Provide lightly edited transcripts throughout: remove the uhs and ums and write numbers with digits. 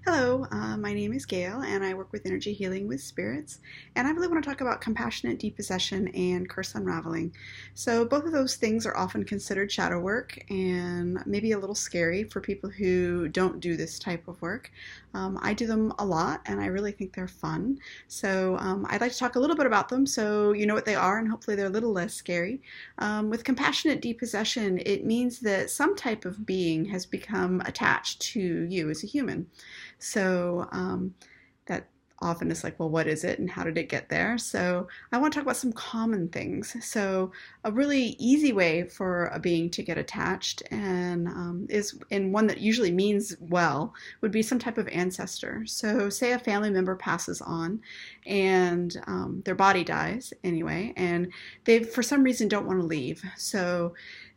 Hello, my name is Gail, and I work with energy healing with spirits. And I really want to talk about compassionate depossession and curse unraveling. So, both of those things are often considered shadow work and maybe a little scary for people who don't do this type of work. I do them a lot, and I really think they're fun. So, I'd like to talk a little bit about them so you know what they are, and hopefully they're a little less scary. With compassionate depossession, it means that some type of being has become attached to you as a human. So that often is like, well, what is it and how did it get there? So I want to talk about some common things. So a really easy way for a being to get attached and one that usually means well would be some type of ancestor. So say a family member passes on and their body dies anyway, and they for some reason don't want to leave. So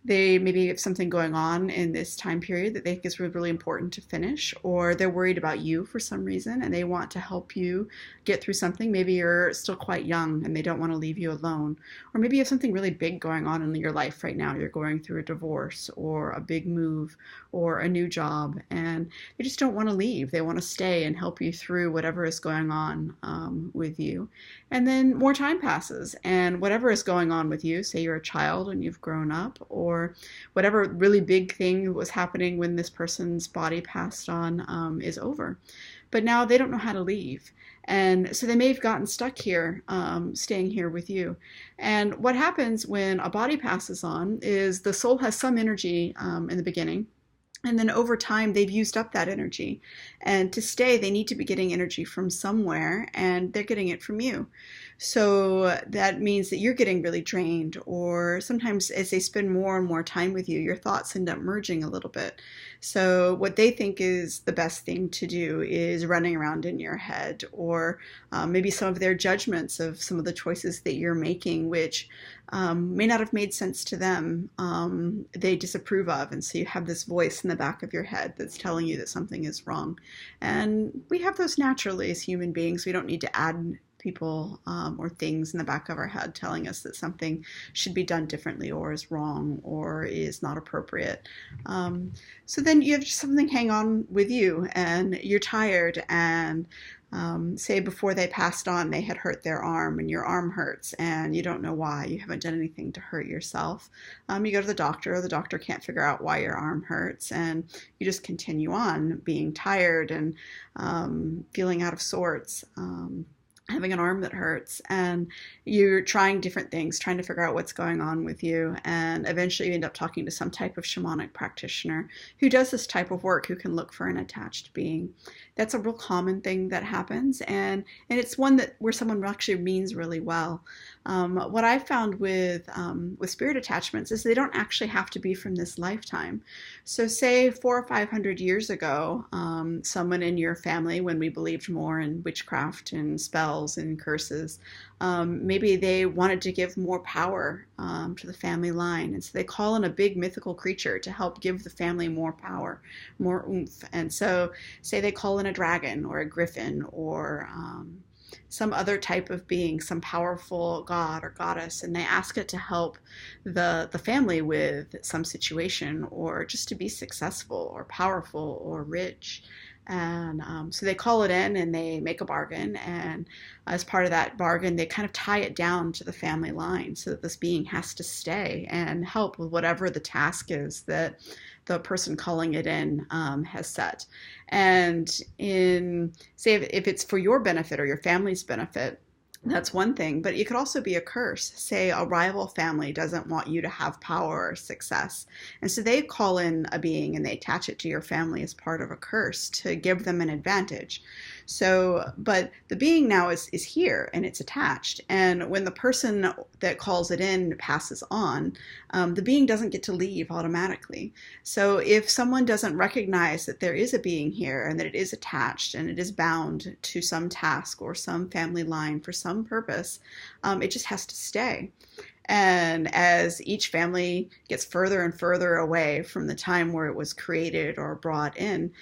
they maybe have something going on in this time period that they think is really, really important to finish, or they're worried about you for some reason and they want to help you get through something. Maybe you're still quite young and they don't want to leave you alone. Or maybe you have something really big going on in your life right now. You're going through a divorce or a big move or a new job, and they just don't want to leave. They want to stay and help you through whatever is going on with you. And then more time passes, and whatever is going on with you, say you're a child and you've grown up, or whatever really big thing was happening when this person's body passed on is over. But now they don't know how to leave. And so they may have gotten stuck here, staying here with you. And what happens when a body passes on is the soul has some energy in the beginning. And then over time, they've used up that energy. And to stay, they need to be getting energy from somewhere, and they're getting it from you. So that means that you're getting really drained, or sometimes as they spend more and more time with you, your thoughts end up merging a little bit. So what they think is the best thing to do is running around in your head, or maybe some of their judgments of some of the choices that you're making, which may not have made sense to them, they disapprove of. And so you have this voice in the back of your head that's telling you that something is wrong. And we have those naturally as human beings. We don't need to add people or things in the back of our head telling us that something should be done differently or is wrong or is not appropriate. So then you have something hang on with you and you're tired, and say before they passed on, they had hurt their arm and your arm hurts and you don't know why. You haven't done anything to hurt yourself. You go to the doctor can't figure out why your arm hurts, and you just continue on being tired and feeling out of sorts. Having an arm that hurts, and you're trying different things, trying to figure out what's going on with you, and eventually you end up talking to some type of shamanic practitioner who does this type of work, who can look for an attached being. That's a real common thing that happens, and it's one that where someone actually means really well. What I've found with spirit attachments is they don't actually have to be from this lifetime. So say 400 or 500 years ago, someone in your family, when we believed more in witchcraft and spells and curses, maybe they wanted to give more power to the family line. And so they call in a big mythical creature to help give the family more power, more oomph. And so say they call in a dragon or a griffin or some other type of being, some powerful god or goddess, and they ask it to help the family with some situation, or just to be successful or powerful or rich. And so they call it in and they make a bargain, and as part of that bargain they kind of tie it down to the family line so that this being has to stay and help with whatever the task is that the person calling it in has set. And in say if it's for your benefit or your family's benefit, that's one thing, but it could also be a curse. Say a rival family doesn't want you to have power or success, and so they call in a being and they attach it to your family as part of a curse to give them an advantage. So, but the being now is here and it's attached, and when the person that calls it in passes on, the being doesn't get to leave automatically. So if someone doesn't recognize that there is a being here and that it is attached and it is bound to some task or some family line for some purpose, it just has to stay. And as each family gets further and further away from the time where it was created or brought in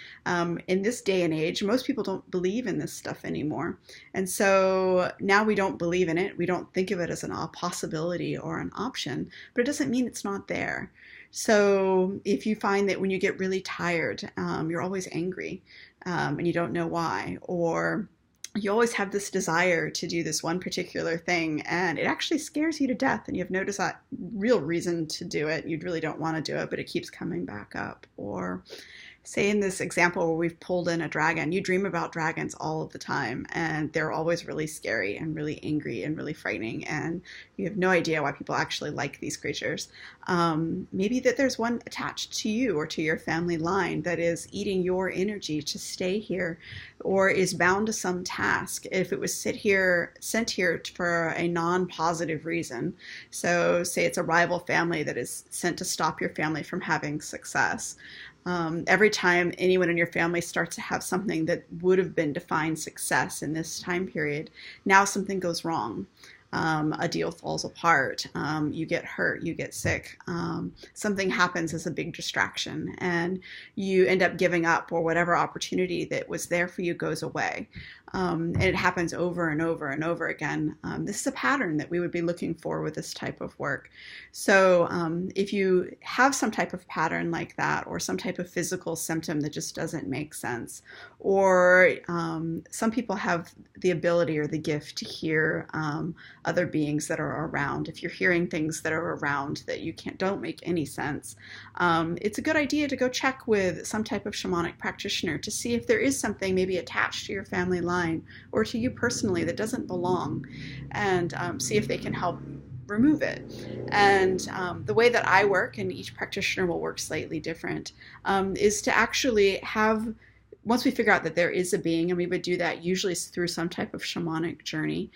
this day and age, most people don't believe in this stuff anymore. And so now we don't believe in it. We don't think of it as a possibility or an option, but it doesn't mean it's not there. So if you find that when you get really tired, you're always angry, and you don't know why, or you always have this desire to do this one particular thing and it actually scares you to death and you have no real reason to do it. You really don't want to do it, but it keeps coming back up. Or say in this example where we've pulled in a dragon, you dream about dragons all of the time and they're always really scary and really angry and really frightening, and you have no idea why people actually like these creatures. Maybe that there's one attached to you or to your family line that is eating your energy to stay here or is bound to some task. If it was sent here for a non-positive reason, so say it's a rival family that is sent to stop your family from having success. Every time anyone in your family starts to have something that would have been defined success in this time period, now something goes wrong. A deal falls apart, you get hurt, you get sick, something happens as a big distraction, and you end up giving up, or whatever opportunity that was there for you goes away. And it happens over and over and over again. This is a pattern that we would be looking for with this type of work. So if you have some type of pattern like that, or some type of physical symptom that just doesn't make sense, or some people have the ability or the gift to hear other beings that are around. If you're hearing things that are around that you don't make any sense, it's a good idea to go check with some type of shamanic practitioner to see if there is something maybe attached to your family line or to you personally that doesn't belong, and see if they can help remove it. And the way that I work, and each practitioner will work slightly different, is to actually have, once we figure out that there is a being, and we would do that usually through some type of shamanic journey,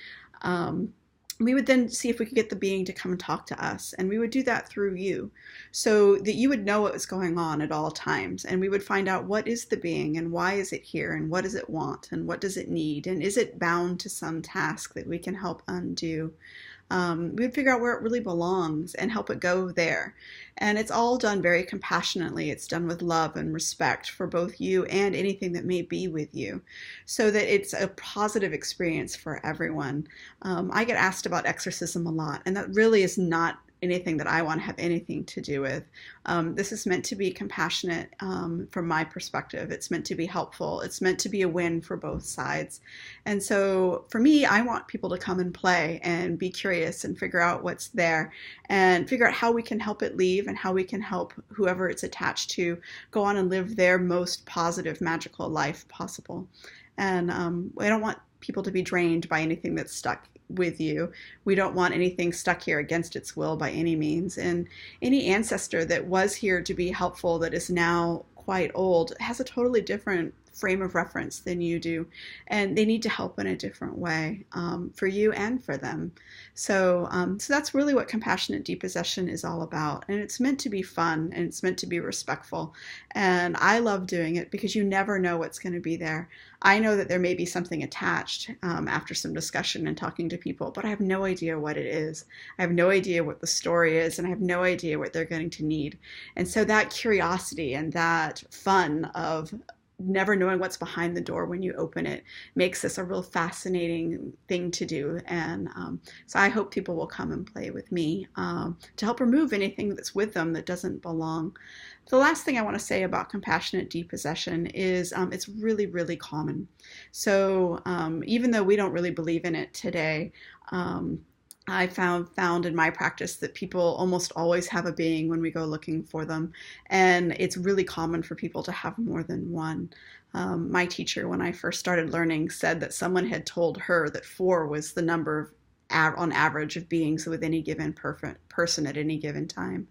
we would then see if we could get the being to come and talk to us. And we would do that through you so that you would know what was going on at all times. And we would find out what is the being and why is it here and what does it want and what does it need and is it bound to some task that we can help undo. We would figure out where it really belongs and help it go there. And it's all done very compassionately. It's done with love and respect for both you and anything that may be with you, so that it's a positive experience for everyone. I get asked about exorcism a lot, and that really is not anything that I want to have anything to do with. This is meant to be compassionate from my perspective. It's meant to be helpful. It's meant to be a win for both sides. And so for me, I want people to come and play and be curious and figure out what's there and figure out how we can help it leave and how we can help whoever it's attached to go on and live their most positive, magical life possible. And I don't want people to be drained by anything that's stuck with you. We don't want anything stuck here against its will by any means. And any ancestor that was here to be helpful that is now quite old has a totally different frame of reference than you do, and they need to help in a different way for you and for them. So that's really what compassionate depossession is all about, and it's meant to be fun and it's meant to be respectful, and I love doing it because you never know what's going to be there. I know that there may be something attached after some discussion and talking to people, but I have no idea what it is. I have no idea what the story is, and I have no idea what they're going to need. And so that curiosity and that fun of never knowing what's behind the door when you open it makes this a real fascinating thing to do. And so I hope people will come and play with me to help remove anything that's with them that doesn't belong. The last thing I want to say about compassionate depossession is it's really, really common. So even though we don't really believe in it today, I found in my practice that people almost always have a being when we go looking for them, and it's really common for people to have more than one. My teacher, when I first started learning, said that someone had told her that 4 was the number on average of beings with any given person at any given time.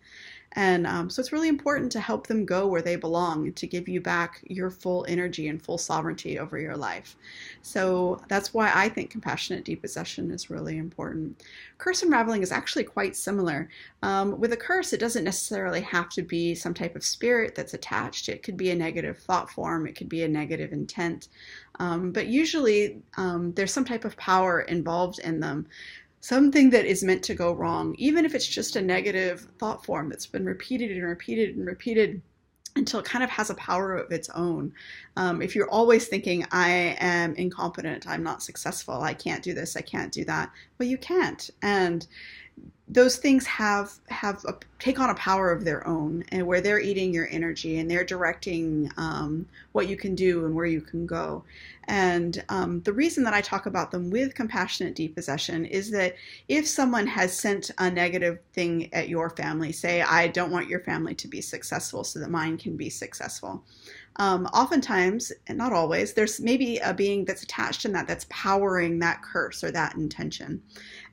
And so it's really important to help them go where they belong, to give you back your full energy and full sovereignty over your life. So that's why I think compassionate depossession is really important. Curse unraveling is actually quite similar. With a curse, it doesn't necessarily have to be some type of spirit that's attached. It could be a negative thought form. It could be a negative intent. But usually there's some type of power involved in them. Something that is meant to go wrong, even if it's just a negative thought form that's been repeated and repeated and repeated until it kind of has a power of its own. If you're always thinking, I am incompetent, I'm not successful, I can't do this, I can't do that, well, you can't. And those things take on a power of their own, and where they're eating your energy and they're directing what you can do and where you can go. And the reason that I talk about them with compassionate depossession is that if someone has sent a negative thing at your family, say, I don't want your family to be successful so that mine can be successful. Oftentimes, and not always, there's maybe a being that's attached in that's powering that curse or that intention.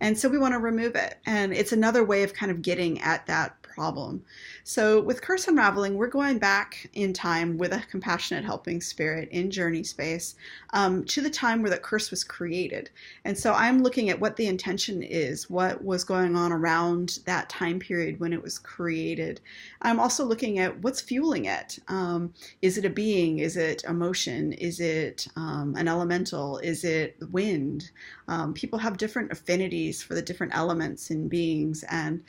And so we want to remove it. And it's another way of kind of getting at that problem. So with Curse Unraveling, we're going back in time with a compassionate helping spirit in journey space to the time where the curse was created. And so I'm looking at what the intention is, what was going on around that time period when it was created. I'm also looking at what's fueling it. Is it a being? Is it emotion? Is it an elemental? Is it wind? People have different affinities for the different elements in beings. And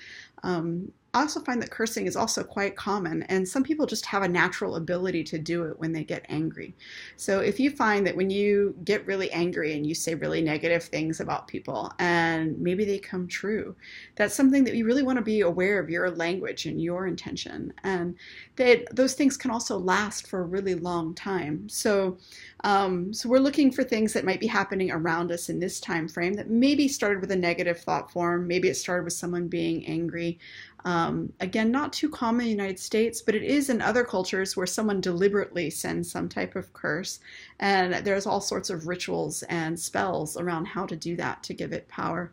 I also find that cursing is also quite common, and some people just have a natural ability to do it when they get angry. So if you find that when you get really angry and you say really negative things about people and maybe they come true, that's something that you really want to be aware of your language and your intention, and that those things can also last for a really long time. So we're looking for things that might be happening around us in this time frame that maybe started with a negative thought form. Maybe it started with someone being angry. Again, not too common in the United States, but it is in other cultures where someone deliberately sends some type of curse. And there's all sorts of rituals and spells around how to do that to give it power.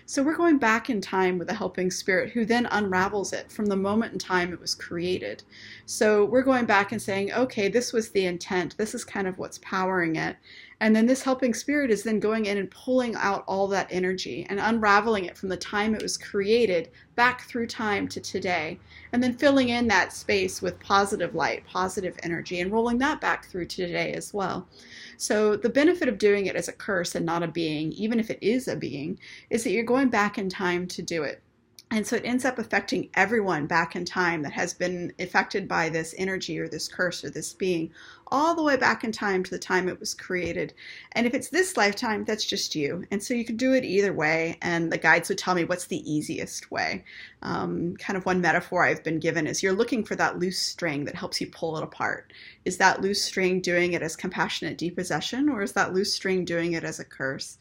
So we're going back in time with a helping spirit who then unravels it from the moment in time it was created. So we're going back and saying, okay, this was the intent. This is kind of what's powering it. And then this helping spirit is then going in and pulling out all that energy and unraveling it from the time it was created back through time to today. And then filling in that space with positive light, positive energy, and rolling that back through to today as well. So the benefit of doing it as a curse and not a being, even if it is a being, is that you're going back in time to do it. And so it ends up affecting everyone back in time that has been affected by this energy or this curse or this being, all the way back in time to the time it was created. And if it's this lifetime, that's just you. And so you could do it either way. And the guides would tell me what's the easiest way. Kind of one metaphor I've been given is you're looking for that loose string that helps you pull it apart. Is that loose string doing it as compassionate depossession, or is that loose string doing it as a curse?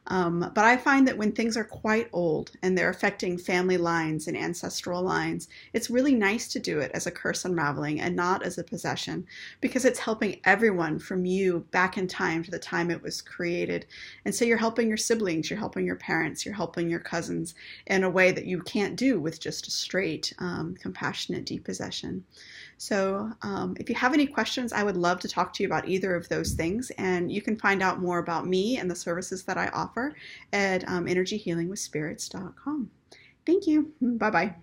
But I find that when things are quite old and they're affecting family lines and ancestral lines, it's really nice to do it as a curse unraveling and not as a possession, because it's helping everyone from you back in time to the time it was created. And so you're helping your siblings, you're helping your parents, you're helping your cousins in a way that you can't do with just a straight compassionate depossession. So if you have any questions, I would love to talk to you about either of those things. And you can find out more about me and the services that I offer at energyhealingwithspirits.com. Thank you. Bye-bye.